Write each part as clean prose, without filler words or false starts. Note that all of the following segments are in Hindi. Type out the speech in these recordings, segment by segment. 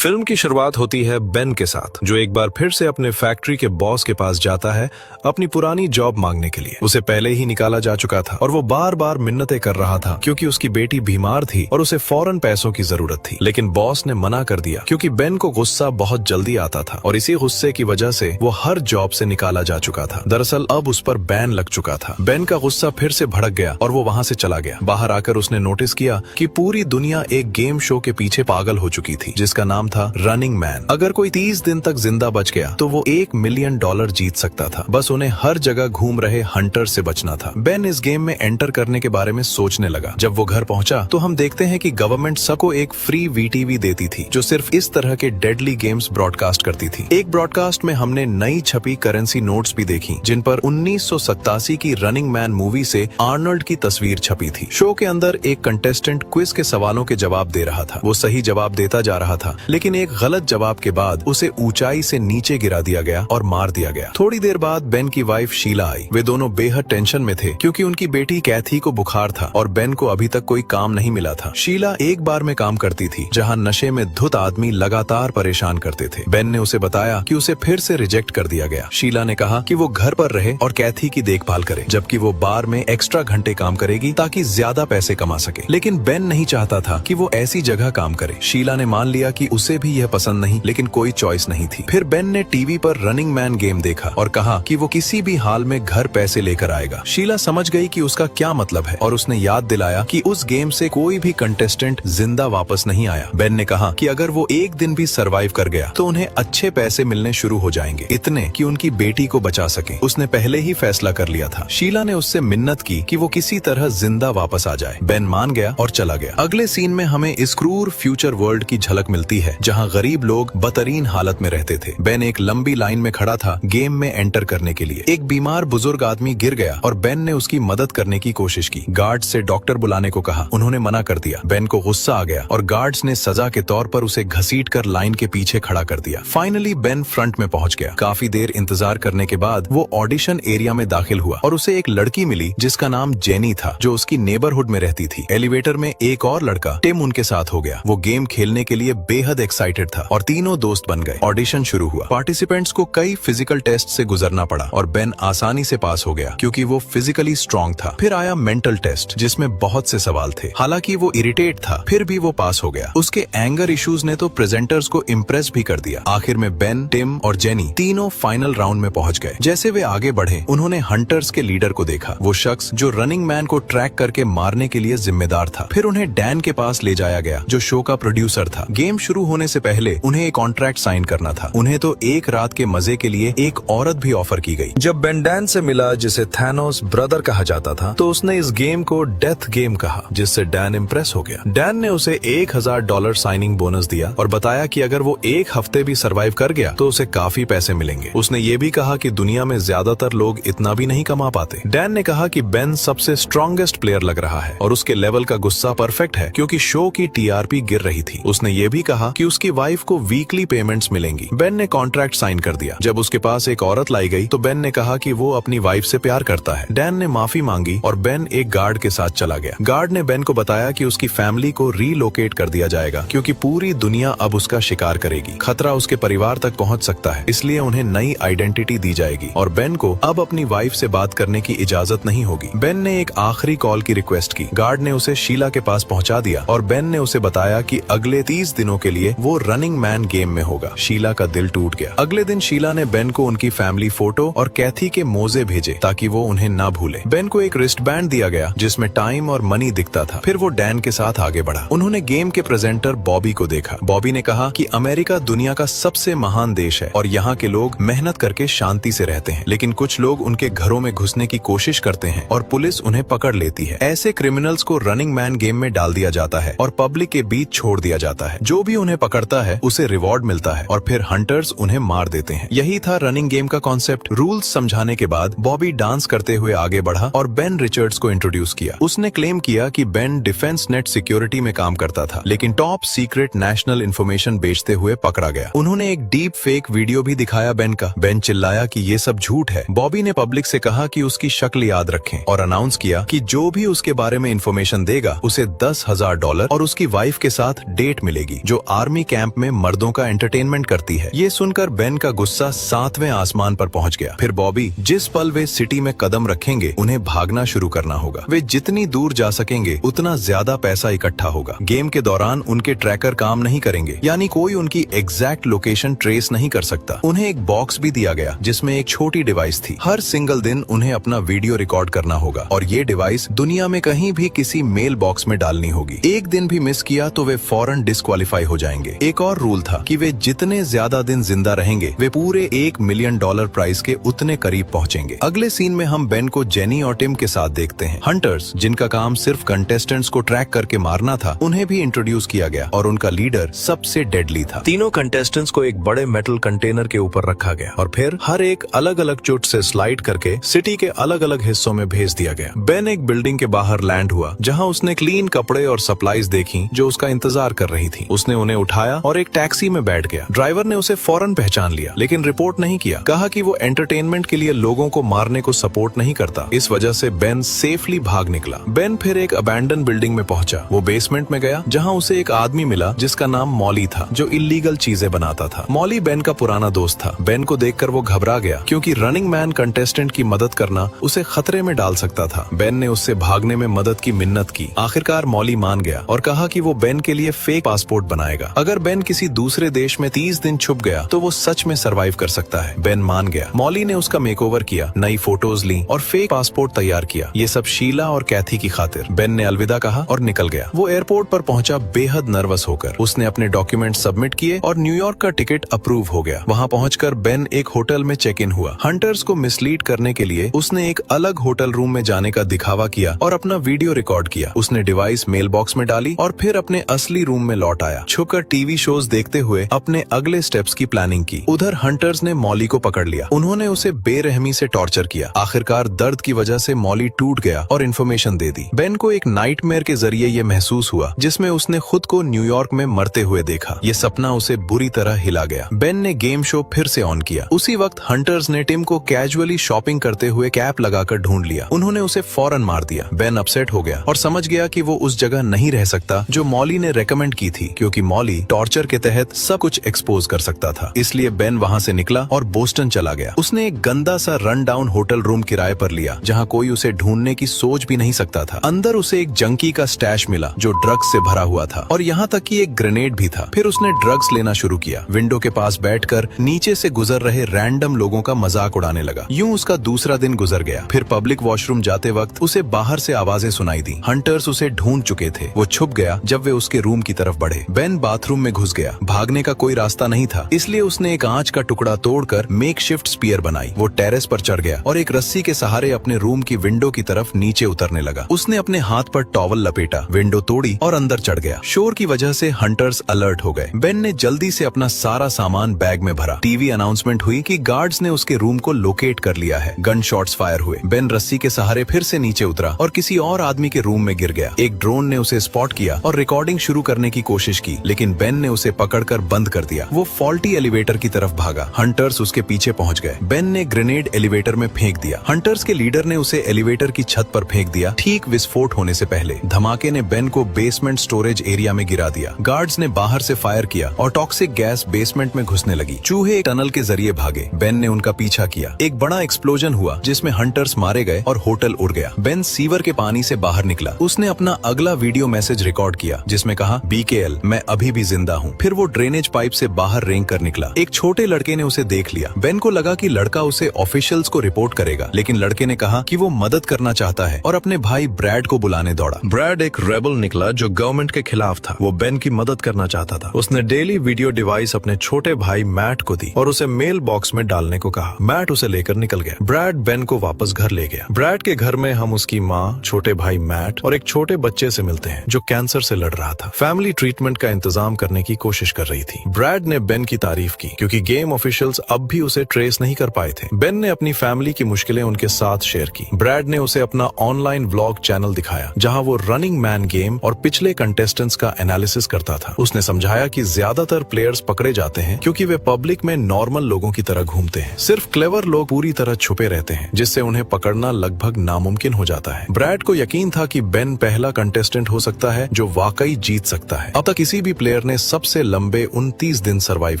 फिल्म की शुरुआत होती है बेन के साथ, जो एक बार फिर से अपने फैक्ट्री के बॉस के पास जाता है अपनी पुरानी जॉब मांगने के लिए। उसे पहले ही निकाला जा चुका था और वो बार बार मिन्नतें कर रहा था क्योंकि उसकी बेटी बीमार थी और उसे फौरन पैसों की जरूरत थी। लेकिन बॉस ने मना कर दिया क्योंकि बेन को गुस्सा बहुत जल्दी आता था और इसी गुस्से की वजह से वो हर जॉब से निकाला जा चुका था। दरअसल अब उस पर बैन लग चुका था। बेन का गुस्सा फिर से भड़क गया और वो वहाँ से चला गया। बाहर आकर उसने नोटिस किया कि पूरी दुनिया एक गेम शो के पीछे पागल हो चुकी थी जिसका नाम था रनिंग मैन। अगर कोई 30 दिन तक जिंदा बच गया तो वो $1 मिलियन जीत सकता था। बस उन्हें हर जगह घूम रहे हंटर से बचना था। बेन इस गेम में एंटर करने के बारे में सोचने लगा। जब वो घर पहुंचा तो हम देखते हैं कि गवर्नमेंट सबको एक फ्री वीटीवी देती थी जो सिर्फ इस तरह के डेडली गेम्स ब्रॉडकास्ट करती थी। एक ब्रॉडकास्ट में हमने नई छपी करेंसी नोट्स भी देखी जिन पर 1987 की रनिंग मैन मूवी से आर्नल्ड की तस्वीर छपी थी। शो के अंदर एक कंटेस्टेंट क्विज के सवालों के जवाब दे रहा था। वो सही जवाब देता जा रहा था लेकिन एक गलत जवाब के बाद उसे ऊंचाई से नीचे गिरा दिया गया और मार दिया गया। थोड़ी देर बाद बेन की वाइफ शीला आई। वे दोनों बेहद टेंशन में थे क्योंकि उनकी बेटी कैथी को बुखार था और बेन को अभी तक कोई काम नहीं मिला था। शीला एक बार में काम करती थी जहां नशे में धुत आदमी लगातार परेशान करते थे। बेन ने उसे बताया कि उसे फिर से रिजेक्ट कर दिया गया। शीला ने कहा कि वो घर पर रहे और कैथी की देखभाल करे जबकि वो बार में एक्स्ट्रा घंटे काम करेगी ताकि ज्यादा पैसे कमा सके। लेकिन बेन नहीं चाहता था कि वो ऐसी जगह काम करे। शीला ने मान लिया कि उसे भी यह पसंद नहीं, लेकिन कोई चॉइस नहीं थी। फिर बेन ने टीवी पर रनिंग मैन गेम देखा और कहा कि वो किसी भी हाल में घर पैसे लेकर आएगा। शीला समझ गई कि उसका क्या मतलब है और उसने याद दिलाया कि उस गेम से कोई भी कंटेस्टेंट जिंदा वापस नहीं आया। बेन ने कहा कि अगर वो एक दिन भी सरवाइव कर गया तो उन्हें अच्छे पैसे मिलने शुरू हो जाएंगे, इतने कि उनकी बेटी को बचा सके। उसने पहले ही फैसला कर लिया था। शीला ने उससे मिन्नत की कि वो किसी तरह जिंदा वापस आ जाए। बेन मान गया और चला गया। अगले सीन में हमें इस क्रूर फ्यूचर वर्ल्ड की झलक मिलती है जहाँ गरीब लोग बदतरीन हालत में रहते थे। बेन एक लंबी लाइन में खड़ा था गेम में एंटर करने के लिए। एक बीमार बुजुर्ग आदमी गिर गया और बेन ने उसकी मदद करने की कोशिश की। गार्ड से डॉक्टर बुलाने को कहा, उन्होंने मना कर दिया। बेन को गुस्सा आ गया और गार्ड्स ने सजा के तौर पर उसे घसीटकर लाइन के पीछे खड़ा कर दिया। फाइनली बेन फ्रंट में पहुंच गया। काफी देर इंतजार करने के बाद वो ऑडिशन एरिया में दाखिल हुआ और उसे एक लड़की मिली जिसका नाम जेनी था जो उसकी नेबरहुड में रहती थी। एलिवेटर में एक और लड़का टिम उनके साथ हो गया। वो गेम खेलने के लिए बेहद एक्साइटेड था और तीनों दोस्त बन गए। ऑडिशन शुरू हुआ। पार्टिसिपेंट्स को कई फिजिकल टेस्ट से गुजरना पड़ा और बेन आसानी से पास हो गया क्योंकि वो फिजिकली स्ट्रॉन्ग था। फिर आया मेंटल टेस्ट जिसमें बहुत से सवाल थे। हालांकि वो इरिटेट था फिर भी वो पास हो गया। उसके एंगर इश्यूज ने तो प्रेजेंटर्स को इम्प्रेस भी कर दिया। आखिर में बेन, टिम और जेनी तीनों फाइनल राउंड में पहुंच गए। जैसे वे आगे बढ़े उन्होंने हंटर्स के लीडर को देखा, वो शख्स जो रनिंग मैन को ट्रैक करके मारने के लिए जिम्मेदार था। फिर उन्हें डैन के पास ले जाया गया जो शो का प्रोड्यूसर था। गेम शुरू होने से पहले उन्हें एक कॉन्ट्रैक्ट साइन करना था। उन्हें तो एक रात के मजे के लिए एक औरत भी ऑफर की गई। जब बेन डैन से मिला जिसे थैनोस ब्रदर कहा जाता था तो उसने इस गेम को डेथ गेम कहा जिससे डैन इम्प्रेस हो गया। डैन ने उसे $1000 साइनिंग बोनस दिया और बताया कि अगर वो एक हफ्ते भी सरवाइव कर गया तो उसे काफी पैसे मिलेंगे। उसने ये भी कहा कि दुनिया में ज्यादातर लोग इतना भी नहीं कमा पाते। डैन ने कहा कि बेन सबसे स्ट्रॉन्गेस्ट प्लेयर लग रहा है और उसके लेवल का गुस्सा परफेक्ट है क्योंकि शो की टीआरपी गिर रही थी। उसने ये भी कहा कि उसकी वाइफ को वीकली पेमेंट्स मिलेंगी। बेन ने कॉन्ट्रैक्ट साइन कर दिया। जब उसके पास एक औरत लाई गई तो बेन ने कहा कि वो अपनी वाइफ से प्यार करता है। डैन ने माफी मांगी और बेन एक गार्ड के साथ चला गया। गार्ड ने बेन को बताया कि उसकी फैमिली को रीलोकेट कर दिया जाएगा क्योंकि पूरी दुनिया अब उसका शिकार करेगी। खतरा उसके परिवार तक पहुंच सकता है, इसलिए उन्हें नई आइडेंटिटी दी जाएगी और बेन को अब अपनी वाइफ से बात करने की इजाजत नहीं होगी। बेन ने एक आखिरी कॉल की रिक्वेस्ट की। गार्ड ने उसे शीला के पास पहुंचा दिया और बेन ने उसे बताया कि अगले 30 दिनों के लिए वो रनिंग मैन गेम में होगा। शीला का दिल टूट गया। अगले दिन शीला ने बेन को उनकी फैमिली फोटो और कैथी के मोजे भेजे ताकि वो उन्हें ना भूले। बेन को एक रिस्ट बैंड दिया गया जिसमें टाइम और मनी दिखता था। फिर वो डैन के साथ आगे बढ़ा। उन्होंने गेम के प्रेजेंटर बॉबी को देखा। बॉबी ने कहा कि अमेरिका दुनिया का सबसे महान देश है और यहाँ के लोग मेहनत करके शांति से रहते हैं, लेकिन कुछ लोग उनके घरों में घुसने की कोशिश करते हैं और पुलिस उन्हें पकड़ लेती है। ऐसे क्रिमिनल्स को रनिंग मैन गेम में डाल दिया जाता है और पब्लिक के बीच छोड़ दिया जाता है। जो भी उन्हें पकड़ता है उसे रिवॉर्ड मिलता है और फिर हंटर्स उन्हें मार देते हैं। यही था रनिंग गेम का कॉन्सेप्ट। रूल्स समझाने के बाद बॉबी डांस करते हुए आगे बढ़ा और बेन रिचर्ड्स को इंट्रोड्यूस किया। उसने क्लेम किया कि बेन डिफेंस नेट सिक्योरिटी में काम करता था लेकिन टॉप सीक्रेट नेशनल इंफॉर्मेशन बेचते हुए पकड़ा गया। उन्होंने एक डीप फेक वीडियो भी दिखाया बेन का। बेन चिल्लाया कि ये सब झूठ है। बॉबी ने पब्लिक से कहा कि उसकी शक्ल याद रखें और अनाउंस किया कि जो भी उसके बारे में इंफॉर्मेशन देगा उसे $10,000 और उसकी वाइफ के साथ डेट मिलेगी जो आर्मी आर्मी कैंप में मर्दों का एंटरटेनमेंट करती है। ये सुनकर बेन का गुस्सा 7वें आसमान पर पहुंच गया। फिर बॉबी, जिस पल वे सिटी में कदम रखेंगे उन्हें भागना शुरू करना होगा। वे जितनी दूर जा सकेंगे उतना ज्यादा पैसा इकट्ठा होगा। गेम के दौरान उनके ट्रैकर काम नहीं करेंगे, यानी कोई उनकी एग्जैक्ट लोकेशन ट्रेस नहीं कर सकता। उन्हें एक बॉक्स भी दिया गया जिसमें एक छोटी डिवाइस थी। हर सिंगल दिन उन्हें अपना वीडियो रिकॉर्ड करना होगा और ये डिवाइस दुनिया में कहीं भी किसी मेल बॉक्स में डालनी होगी। एक दिन भी मिस किया तो वे फौरन डिस्क्वालीफाई हो जाएंगे। एक और रूल था कि वे जितने ज्यादा दिन जिंदा रहेंगे वे पूरे $1 मिलियन प्राइस के उतने करीब पहुंचेंगे। अगले सीन में हम बेन को जेनी और टिम के साथ देखते हैं। हंटर्स, जिनका काम सिर्फ कंटेस्टेंट्स को ट्रैक करके मारना था, उन्हें भी इंट्रोड्यूस किया गया और उनका लीडर सबसे डेडली था। तीनों कंटेस्टेंट्स को एक बड़े मेटल कंटेनर के ऊपर रखा गया और फिर हर एक अलग अलग चोट से स्लाइड करके सिटी के अलग अलग हिस्सों में भेज दिया गया। बेन एक बिल्डिंग के बाहर लैंड हुआ जहां उसने क्लीन कपड़े और सप्लाईज देखी जो उसका इंतजार कर रही थी। उसने उन्हें उठाया और एक टैक्सी में बैठ गया। ड्राइवर ने उसे फौरन पहचान लिया लेकिन रिपोर्ट नहीं किया। कहा कि वो एंटरटेनमेंट के लिए लोगों को मारने को सपोर्ट नहीं करता। इस वजह से बेन सेफली भाग निकला। बेन फिर एक अबैंडन बिल्डिंग में पहुंचा। वो बेसमेंट में गया जहां उसे एक आदमी मिला जिसका नाम मॉली था, जो इल्लीगल चीजें बनाता था। मॉली बेन का पुराना दोस्त था। बेन को देखकर वो घबरा गया क्योंकि रनिंग मैन कंटेस्टेंट की मदद करना उसे खतरे में डाल सकता था। बेन ने उससे भागने में मदद की मिन्नत की। आखिरकार मॉली मान गया और कहा कि वो बेन के लिए फेक पासपोर्ट बनाएगा। अगर बेन किसी दूसरे देश में 30 दिन छुप गया तो वो सच में सरवाइव कर सकता है। बेन मान गया। मॉली ने उसका मेकओवर किया, नई फोटोज ली और फेक पासपोर्ट तैयार किया। ये सब शीला और कैथी की खातिर। बेन ने अलविदा कहा और निकल गया। वो एयरपोर्ट पर पहुंचा बेहद नर्वस होकर। उसने अपने डॉक्यूमेंट सबमिट किए और न्यूयॉर्क का टिकट अप्रूव हो गया। वहां पहुंचकर बेन एक होटल में चेक इन हुआ। हंटर्स को मिसलीड करने के लिए उसने एक अलग होटल रूम में जाने का दिखावा किया और अपना वीडियो रिकॉर्ड किया। उसने डिवाइस मेल बॉक्स में डाली और फिर अपने असली रूम में लौट आया। छुपकर टीवी शोज देखते हुए अपने अगले स्टेप्स की प्लानिंग की। उधर हंटर्स ने मॉली को पकड़ लिया। उन्होंने उसे बेरहमी से टॉर्चर किया। आखिरकार दर्द की वजह से मॉली टूट गया और इन्फॉर्मेशन दे दी। बेन को एक नाइटमेयर के जरिए ये महसूस हुआ जिसमें उसने खुद को न्यूयॉर्क में मरते हुए देखा। ये सपना उसे बुरी तरह हिला गया। बेन ने गेम शो फिर से ऑन किया। उसी वक्त हंटर्स ने टिम को कैजुअली शॉपिंग करते हुए कैप लगाकर ढूंढ लिया। उन्होंने उसे फौरन मार दिया। बेन अपसेट हो गया और समझ गया कि वो उस जगह नहीं रह सकता जो मॉली ने रेकमेंड की थी, क्योंकि मॉली टॉर्चर के तहत सब कुछ एक्सपोज कर सकता था। इसलिए बेन वहां से निकला और बोस्टन चला गया। उसने एक गंदा सा रन डाउन होटल रूम किराए पर लिया जहां कोई उसे ढूंढने की सोच भी नहीं सकता था। अंदर उसे एक जंकी का स्टैश मिला जो ड्रग्स से भरा हुआ था और यहाँ तक कि एक ग्रेनेड भी था। फिर उसने ड्रग्स लेना शुरू किया। विंडो के पास बैठकर नीचे से गुजर रहे रैंडम लोगों का मजाक उड़ाने लगा। यूं उसका दूसरा दिन गुजर गया। फिर पब्लिक वॉशरूम जाते वक्त उसे बाहर से आवाजें सुनाई दी। हंटर्स उसे ढूंढ चुके थे। वो छुप गया जब वे उसके रूम की तरफ बढ़े। बेन बाथरूम में घुस गया। भागने का कोई रास्ता नहीं था, इसलिए उसने एक आंच का टुकड़ा तोड़कर मेकशिफ्ट स्पीयर बनाई। वो टेरेस पर चढ़ गया और एक रस्सी के सहारे अपने रूम की विंडो की तरफ नीचे उतरने लगा। उसने अपने हाथ पर टॉवल लपेटा, विंडो तोड़ी और अंदर चढ़ गया। शोर की वजह से हंटर्स अलर्ट हो गए। बेन ने जल्दी से अपना सारा सामान बैग में भरा। टीवी अनाउंसमेंट हुई कि गार्ड्स ने उसके रूम को लोकेट कर लिया है। गन शॉट्स फायर हुए। बेन रस्सी के सहारे फिर से नीचे उतरा और किसी और आदमी के रूम में गिर गया। एक ड्रोन ने उसे स्पॉट किया और रिकॉर्डिंग शुरू करने की कोशिश की, लेकिन बेन ने उसे पकड़कर बंद कर दिया। वो फॉल्टी एलिवेटर की तरफ भागा। हंटर्स उसके पीछे पहुंच गए। बेन ने ग्रेनेड एलिवेटर में फेंक दिया। हंटर्स के लीडर ने उसे एलिवेटर की छत पर फेंक दिया, ठीक विस्फोट होने से पहले। धमाके ने बेन को बेसमेंट स्टोरेज एरिया में गिरा दिया। गार्ड्स ने बाहर से फायर किया और टॉक्सिक गैस बेसमेंट में घुसने लगी। चूहे टनल के जरिए भागे। बेन ने उनका पीछा किया। एक बड़ा एक्सप्लोजन हुआ जिसमें हंटर्स मारे गए और होटल उड़ गया। बेन सीवर के पानी से बाहर निकला। उसने अपना अगला वीडियो मैसेज रिकॉर्ड किया जिसमें कहा, BKL, मैं अभी भी जिंदा हूँ। फिर वो ड्रेनेज पाइप से बाहर रेंग कर निकला। एक छोटे लड़के ने उसे देख लिया। बेन को लगा कि लड़का उसे ऑफिशियल्स को रिपोर्ट करेगा, लेकिन लड़के ने कहा कि वो मदद करना चाहता है और अपने भाई ब्रैड को बुलाने दौड़ा। ब्रैड एक रेबल निकला जो गवर्नमेंट के खिलाफ था। वो बेन की मदद करना चाहता था। उसने डेली वीडियो डिवाइस अपने छोटे भाई मैट को दी और उसे मेल बॉक्स में डालने को कहा। मैट उसे लेकर निकल गया। ब्रैड बेन को वापस घर ले गया। ब्रैड के घर में हम उसकी माँ, छोटे भाई मैट और एक छोटे बच्चे से मिलते हैं जो कैंसर से लड़ रहा था। फैमिली ट्रीटमेंट का इंतजाम करने की कोशिश कर रही थी। ब्रैड ने बेन की तारीफ की क्योंकि गेम ऑफिशियल्स अब भी उसे ट्रेस नहीं कर पाए थे। बेन ने अपनी फैमिली की मुश्किलें उनके साथ शेयर की। ब्रैड ने उसे अपना ऑनलाइन व्लॉग चैनल दिखाया जहां वो रनिंग मैन गेम और पिछले कंटेस्टेंट्स का एनालिसिस करता था। उसने समझाया कि ज्यादातर प्लेयर्स पकड़े जाते हैं क्योंकि वे पब्लिक में नॉर्मल लोगों की तरह घूमते हैं। सिर्फ क्लेवर लोग पूरी तरह छुपे रहते हैं, जिससे उन्हें पकड़ना लगभग नामुमकिन हो जाता है। ब्रैड को यकीन था कि बेन पहला कंटेस्टेंट हो सकता है जो वाकई जीत सकता है। अब तक किसी भी प्लेयर प्लेयर ने सबसे लंबे 29 दिन सरवाइव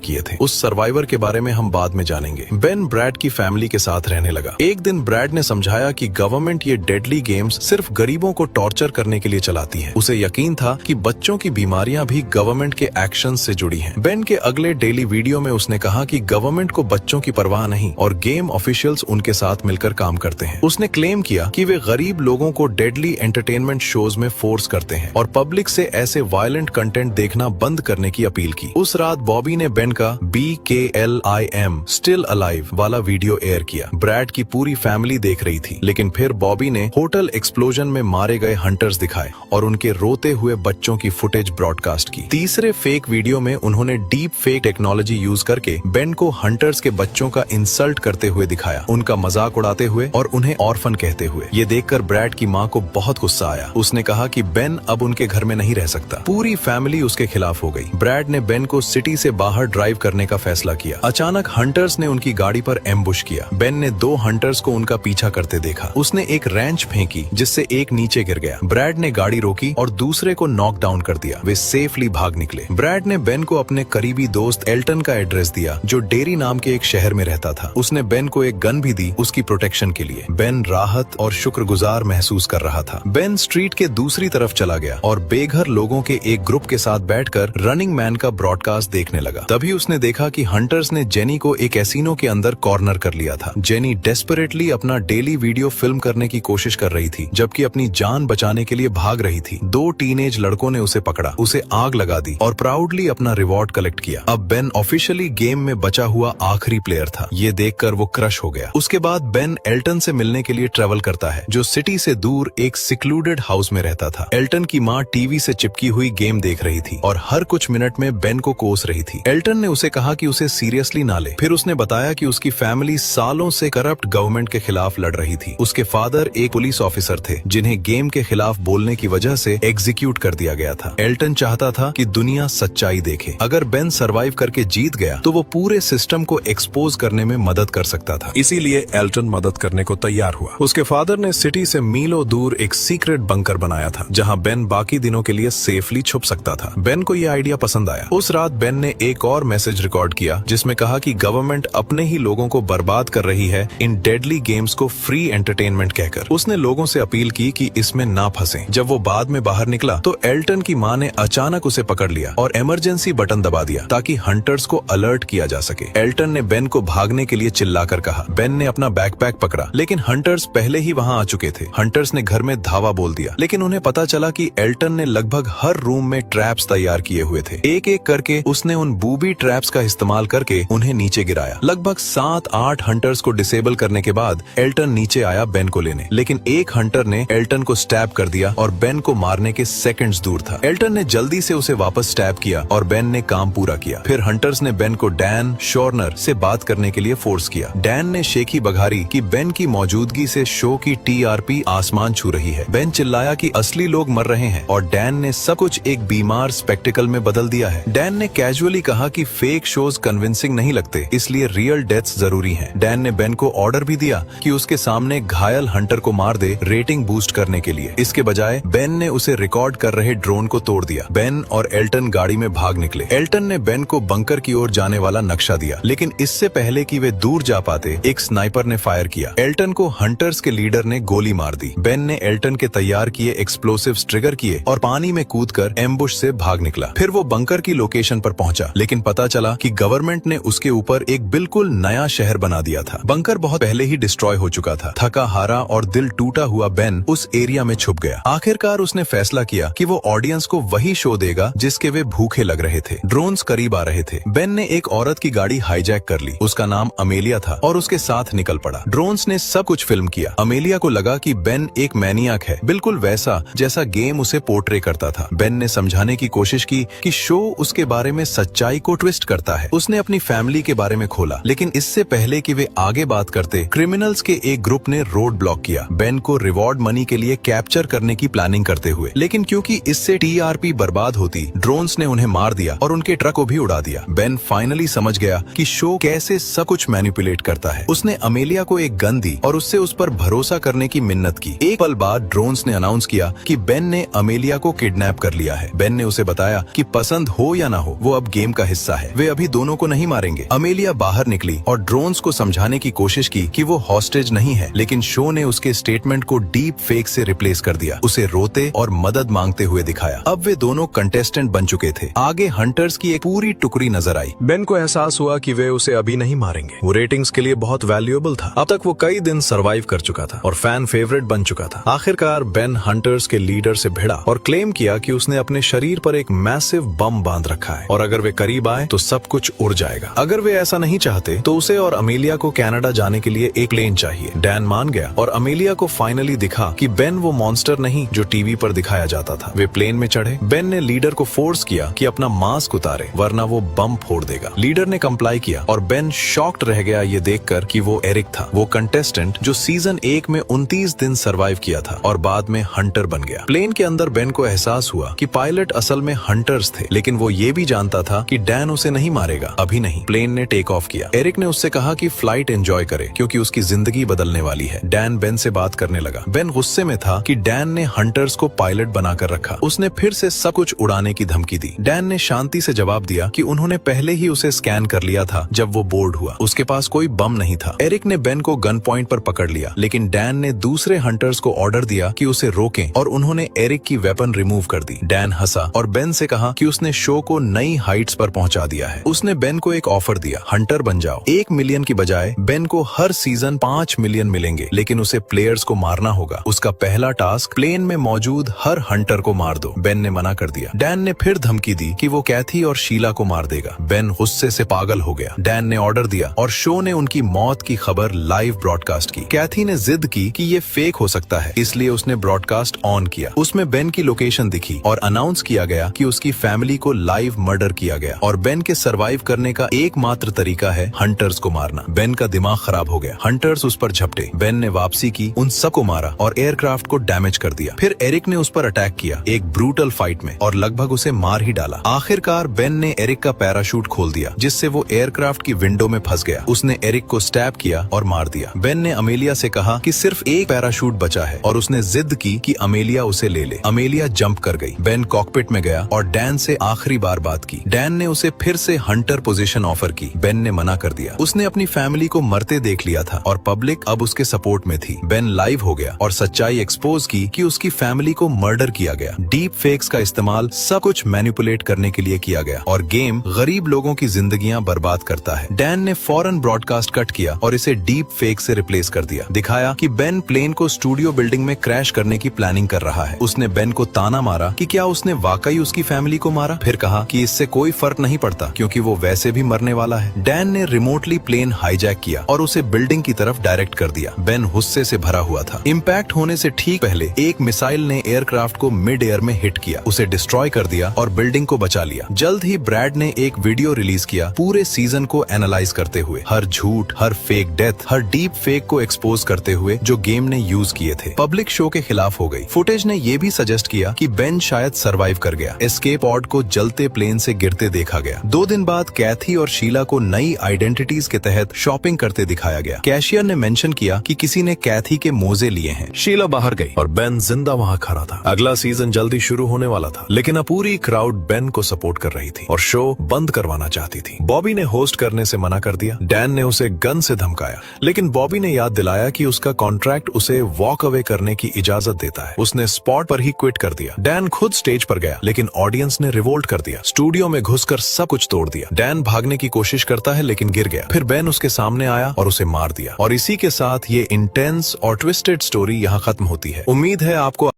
किए थे। उस सर्वाइवर के बारे में हम बाद में जानेंगे। बेन ब्रैड की फैमिली के साथ रहने लगा। एक दिन ब्रैड ने समझाया कि गवर्नमेंट ये डेडली गेम्स सिर्फ गरीबों को टॉर्चर करने के लिए चलाती है। उसे यकीन था कि बच्चों की बीमारियां भी गवर्नमेंट के एक्शन से जुड़ी हैं। बेन के अगले डेली वीडियो में उसने कहा कि गवर्नमेंट को बच्चों की परवाह नहीं और गेम ऑफिशियल्स उनके साथ मिलकर काम करते हैं। उसने क्लेम किया कि वे गरीब लोगों को डेडली एंटरटेनमेंट शोज में फोर्स करते हैं और पब्लिक से ऐसे वायलेंट कंटेंट देखना बंद करने की अपील की। उस रात बॉबी ने बेन का BKLIM स्टिल अलाइव वाला वीडियो एयर किया। ब्रैड की पूरी फैमिली देख रही थी, लेकिन फिर बॉबी ने होटल एक्सप्लोजन में मारे गए हंटर्स दिखाए और उनके रोते हुए बच्चों की फुटेज ब्रॉडकास्ट की। तीसरे फेक वीडियो में उन्होंने डीप फेक टेक्नोलॉजी यूज करके बेन को हंटर्स के बच्चों का इंसल्ट करते हुए दिखाया, उनका मजाक उड़ाते हुए और उन्हें ऑर्फन कहते हुए। ये देखकर ब्रैड की माँ को बहुत गुस्सा आया। उसने कहा कि बेन अब उनके घर में नहीं रह सकता। पूरी फैमिली उसके खिलाफ हो गई। ब्रैड ने बेन को सिटी से बाहर ड्राइव करने का फैसला किया। अचानक हंटर्स ने उनकी गाड़ी पर एम्बुश किया। बेन ने 2 हंटर्स को उनका पीछा करते देखा। उसने एक रेंच फेंकी जिससे एक नीचे गिर गया। ब्रैड ने गाड़ी रोकी और दूसरे को नॉक डाउन कर दिया। वे सेफली भाग निकले। ब्रैड ने बेन को अपने करीबी दोस्त एल्टन का एड्रेस दिया, जो डेरी नाम के एक शहर में रहता था। उसने बेन को एक गन भी दी उसकी प्रोटेक्शन के लिए। बेन राहत और शुक्रगुजार महसूस कर रहा था। बेन स्ट्रीट के दूसरी तरफ चला गया और बेघर लोगों के एक ग्रुप के साथ बैठकर रनिंग मैन का ब्रॉडकास्ट देखने लगा। तभी उसने देखा कि हंटर्स ने जेनी को एक कैसीनो के अंदर कॉर्नर कर लिया था। जेनी डेस्परेटली अपना डेली वीडियो फिल्म करने की कोशिश कर रही थी, जबकि अपनी जान बचाने के लिए भाग रही थी। 2 टीनेज लड़कों ने उसे पकड़ा, उसे आग लगा दी और प्राउडली अपना रिवॉर्ड कलेक्ट किया। अब बेन ऑफिशियली गेम में बचा हुआ आखिरी प्लेयर था। ये देखकर वो क्रश हो गया। उसके बाद बेन एल्टन से मिलने के लिए ट्रेवल करता है, जो सिटी से दूर एक सिक्लूडेड हाउस में रहता था। एल्टन की माँ टीवी से चिपकी हुई गेम देख रही थी और हर कुछ मिनट में बेन को कोस रही थी। एल्टन ने उसे कहा कि उसे सीरियसली ना ले। फिर उसने बताया कि उसकी फैमिली सालों से करप्ट गवर्नमेंट के खिलाफ लड़ रही थी। उसके फादर एक पुलिस ऑफिसर थे, जिन्हें गेम के खिलाफ बोलने की वजह से एग्जीक्यूट कर दिया गया था। एल्टन चाहता था कि दुनिया सच्चाई देखे। अगर बेन सरवाइव करके जीत गया तो वो पूरे सिस्टम को एक्सपोज करने में मदद कर सकता था। इसीलिए एल्टन मदद करने को तैयार हुआ। उसके फादर ने सिटी से मीलों दूर एक सीक्रेट बंकर बनाया था, जहां बेन बाकी दिनों के लिए सेफली छुप सकता था। बेन को यह आइडिया पसंद आया। उस रात बेन ने एक और मैसेज रिकॉर्ड किया, जिसमें कहा कि गवर्नमेंट अपने ही लोगों को बर्बाद कर रही है इन डेडली गेम्स को फ्री एंटरटेनमेंट कहकर। उसने लोगों से अपील की कि इसमें ना फंसें। जब वो बाद में बाहर निकला तो एल्टन की माँ ने अचानक उसे पकड़ लिया और इमरजेंसी बटन दबा दिया ताकि हंटर्स को अलर्ट किया जा सके। एल्टन ने बेन को भागने के लिए चिल्लाकर कहा। बेन ने अपना बैकपैक पकड़ा, लेकिन हंटर्स पहले ही वहां आ चुके थे। हंटर्स ने घर में धावा बोल दिया, लेकिन उन्हें पता चला कि एल्टन ने लगभग हर रूम में ट्रैप्स तैयार किए हुए थे। एक एक करके उसने उन बूबी ट्रैप्स का इस्तेमाल करके उन्हें नीचे गिराया। लगभग 7-8 हंटर्स को डिसेबल करने के बाद एल्टन नीचे आया बेन को लेने, लेकिन एक हंटर ने एल्टन को स्टैब कर दिया और बेन को मारने के सेकंड्स दूर था। एल्टन ने जल्दी से उसे वापस स्टैब किया और बेन ने काम पूरा किया। फिर हंटर्स ने बेन को डैन शॉर्नर से बात करने के लिए फोर्स किया। डैन ने शेखी बघारी कि बेन की मौजूदगी से शो की TRP आसमान छू रही है। बेन चिल्लाया कि असली लोग मर रहे हैं और डैन ने सब कुछ एक बीमार स्पेक्टिकल में बदल दिया है। डैन ने कैजुअली कहा कि फेक शोज कन्विंसिंग नहीं लगते, इसलिए रियल डेथ्स जरूरी हैं। डैन ने बेन को ऑर्डर भी दिया कि उसके सामने घायल हंटर को मार दे, रेटिंग बूस्ट करने के लिए। इसके बजाय बेन ने उसे रिकॉर्ड कर रहे ड्रोन को तोड़ दिया। बेन और एल्टन गाड़ी में भाग निकले। एल्टन ने बेन को बंकर की ओर जाने वाला नक्शा दिया, लेकिन इससे पहले कि वे दूर जा पाते एक स्नाइपर ने फायर किया। एल्टन को हंटर्स के लीडर ने गोली मार दी। बेन ने एल्टन के तैयार किए एक्सप्लोसिव्स ट्रिगर किए और पानी में कूदकर एम्बुश से भाग निकला। फिर वो बंकर की लोकेशन पर पहुंचा, लेकिन पता चला कि गवर्नमेंट ने उसके ऊपर एक बिल्कुल नया शहर बना दिया था। बंकर बहुत पहले ही डिस्ट्रॉय हो चुका था। थका हारा और दिल टूटा हुआ बेन उस एरिया में छुप गया। आखिरकार उसने फैसला किया कि वो ऑडियंस को वही शो देगा जिसके वे भूखे लग रहे थे। ड्रोन्स करीब आ रहे थे। बेन ने एक औरत की गाड़ी हाईजैक कर ली। उसका नाम अमेलिया था और उसके साथ निकल पड़ा। ड्रोन्स ने सब कुछ फिल्म किया। अमेलिया को लगा कि बेन एक मैनियाक है, बिल्कुल वैसा जैसा गेम उसे पोर्ट्रे करता था। बेन ने समझाने की कोशिश की कि शो उसके बारे में सच्चाई को ट्विस्ट करता है। उसने अपनी फैमिली के बारे में खोला, लेकिन इससे पहले कि वे आगे बात करते, क्रिमिनल्स के एक ग्रुप ने रोड ब्लॉक किया, बेन को रिवॉर्ड मनी के लिए कैप्चर करने की प्लानिंग करते हुए। लेकिन क्योंकि इससे TRP बर्बाद होती, ड्रोन्स ने उन्हें मार दिया और उनके ट्रक को भी उड़ा दिया। बेन फाइनली समझ गया कि शो कैसे सब कुछ मैनिपुलेट करता है। उसने अमेलिया को एक गन दी और उससे उस पर भरोसा करने की मिन्नत की। एक पल बाद ड्रोन्स ने अनाउंस किया कि बेन ने अमेलिया को किडनैप कर लिया है। बेन ने उसे बताया कि पसंद हो या ना हो वो अब गेम का हिस्सा है, वे अभी दोनों को नहीं मारेंगे। अमेलिया बाहर निकली और ड्रोन्स को समझाने की कोशिश की कि वो हॉस्टेज नहीं है, लेकिन शो ने उसके स्टेटमेंट को डीप फेक से रिप्लेस कर दिया, उसे रोते और मदद मांगते हुए दिखाया। अब वे दोनों कंटेस्टेंट बन चुके थे। आगे हंटर्स की एक पूरी टुकड़ी नजर आई। बेन को एहसास हुआ कि वे उसे अभी नहीं मारेंगे, वो रेटिंग्स के लिए बहुत वैल्यूएबल था। अब तक वो कई दिन सरवाइव कर चुका था और फैन फेवरेट बन चुका था। आखिरकार बेन हंटर्स के लीडर से भिड़ा और क्लेम किया कि उसने अपने शरीर पर एक मैसिव बम बांध रखा है और अगर वे करीब आए तो सब कुछ उड़ जाएगा। अगर वे ऐसा नहीं चाहते तो उसे और अमेलिया को कनाडा जाने के लिए एक प्लेन चाहिए। डैन मान गया और अमेलिया को फाइनली दिखा कि बेन वो मॉन्स्टर नहीं जो टीवी पर दिखाया जाता था। वे प्लेन में चढ़े। बेन ने लीडर को फोर्स किया कि अपना मास्क उतारे वरना वो बम फोड़ देगा। लीडर ने कंप्लाई किया और बेन शॉक्ड रह गया ये देखकर कि वो एरिक था, वो कंटेस्टेंट जो सीजन 1 में 29 दिन सरवाइव किया था और बाद में हंटर बन गया। प्लेन के अंदर बेन को एहसास हुआ कि पायलट असल में हंटर्स थे, लेकिन वो ये भी जानता था कि डैन उसे नहीं मारेगा, अभी नहीं। प्लेन ने टेक ऑफ किया। एरिक ने उससे कहा कि फ्लाइट एंजॉय करे क्योंकि उसकी जिंदगी बदलने वाली है। डैन बेन से बात करने लगा। बेन गुस्से में था कि डैन ने हंटर्स को पायलट बनाकर रखा, उसने फिर से सब कुछ उड़ाने की धमकी दी। डैन ने शांति से जवाब दिया कि उन्होंने पहले ही उसे स्कैन कर लिया था जब वो बोर्ड हुआ, उसके पास कोई बम नहीं था। एरिक ने बेन को गन पॉइंट पर पकड़ लिया, लेकिन डैन ने दूसरे हंटर्स को ऑर्डर दिया कि उसे रोकें और उन्होंने एरिक की वेपन रिमूव कर दी। डैन हंसा और बेन से कहा कि उसने शो को नई हाइट्स पर पहुंचा दिया है। उसने बेन को एक ऑफर दिया, हंटर बन जाओ। 1 मिलियन की बजाय बेन को हर सीजन 5 मिलियन मिलेंगे, लेकिन उसे प्लेयर्स को मारना होगा। उसका पहला टास्क प्लेन में मौजूद हर हंटर को मार दो। बेन ने मना कर दिया। डैन ने फिर धमकी दी कि वो कैथी और शीला को मार देगा। बेन गुस्से से पागल हो गया। डैन ने ऑर्डर दिया और शो ने उनकी मौत की खबर लाइव ब्रॉडकास्ट की। कैथी ने जिद की कि ये फेक हो सकता है, इसलिए उसने ब्रॉडकास्ट ऑन किया। उसमें बेन की लोकेशन दिखी और अनाउंस किया गया कि उसकी फैमिली को लाइव मर्डर किया गया और बेन के सरवाइव करने का एकमात्र तरीका है हंटर्स को मारना। बेन का दिमाग खराब हो गया। हंटर्स उस पर झपटे। बेन ने वापसी की, उन सबको मारा और एयरक्राफ्ट को डैमेज कर दिया। फिर एरिक ने उस पर अटैक किया एक ब्रूटल फाइट में और लगभग उसे मार ही डाला। आखिरकार बेन ने एरिक का पैराशूट खोल दिया जिससे वो एयरक्राफ्ट की विंडो में फंस गया। उसने एरिक को स्टैब किया और मार दिया। बेन ने अमेलिया से कहा कि सिर्फ एक पैराशूट बचा है और उसने जिद की कि अमेलिया उसे ले ले। अमेलिया जंप कर गई। बेन कॉकपिट में गया और डैन से आखिरी बार बात की। डैन ने उसे फिर से हंटर पोजीशन ऑफर की। बेन ने मना कर दिया। उसने अपनी फैमिली को मरते देख लिया था और पब्लिक अब उसके सपोर्ट में थी। बेन लाइव हो गया और सच्चाई एक्सपोज की कि उसकी फैमिली को मर्डर किया गया। डीप फेक्स का इस्तेमाल सब कुछ मैनिपुलेट करने के लिए किया गया और गेम गरीब लोगों की जिंदगियां बर्बाद करता है। डैन ने फौरन ब्रॉडकास्ट कट किया और इसे डीप फेक से रिप्लेस कर दिया। दिखाया कि बेन प्लेन को स्टूडियो बिल्डिंग में क्रैश करने की प्लानिंग कर रहा है। उसने बेन को ताना मारा कि क्या उसने वाकई उसकी फैमिली को मारा। फिर कहा कि इससे कोई फर्क नहीं पड़ता क्योंकि वो वैसे भी मरने वाला है। डैन ने रिमोटली प्लेन हाईजैक किया और उसे बिल्डिंग की तरफ डायरेक्ट कर दिया। बेन गुस्से से भरा हुआ था। इम्पैक्ट होने से ठीक पहले एक मिसाइल ने एयरक्राफ्ट को मिड एयर में हिट किया, उसे डिस्ट्रॉय कर दिया और बिल्डिंग को बचा लिया। जल्द ही ब्रैड ने एक वीडियो रिलीज किया पूरे सीजन को एनालाइज करते हुए, हर झूठ, हर फेक डेथ, हर डीप फेक को एक्सपोज करते हुए जो गेम ने यूज किए थे। पब्लिक शो के खिलाफ हो गई। फुटेज ने ये भी सजेस्ट किया कि बेन शायद सरवाइव कर गया। एस्केप पॉड को जलते प्लेन से गिरते देखा गया। 2 दिन बाद कैथी और शीला को नई आइडेंटिटीज के तहत शॉपिंग करते दिखाया गया। कैशियर ने मेंशन किया कि किसी ने कैथी के मोजे लिए हैं। शीला बाहर गई और बेन जिंदा वहां खड़ा था। अगला सीजन जल्दी शुरू होने वाला था, लेकिन अब पूरी क्राउड बेन को सपोर्ट कर रही थी और शो बंद करवाना चाहती थी। बॉबी ने होस्ट करने से मना कर दिया। डैन ने उसे गन से धमकाया, लेकिन बॉबी ने याद दिलाया कि उसका कॉन्ट्रैक्ट उसे वॉक अवे करने की इजाजत देता है। उसने स्पॉट पर ही क्विट कर दिया। डैन खुद स्टेज पर गया, लेकिन ऑडियंस ने रिवोल्ट कर दिया। स्टूडियो में घुसकर सब कुछ तोड़ दिया। डैन भागने की कोशिश करता है लेकिन गिर गया। फिर बेन उसके सामने आया और उसे मार दिया। और इसी के साथ ये इंटेंस और ट्विस्टेड स्टोरी यहाँ खत्म होती है। उम्मीद है आपको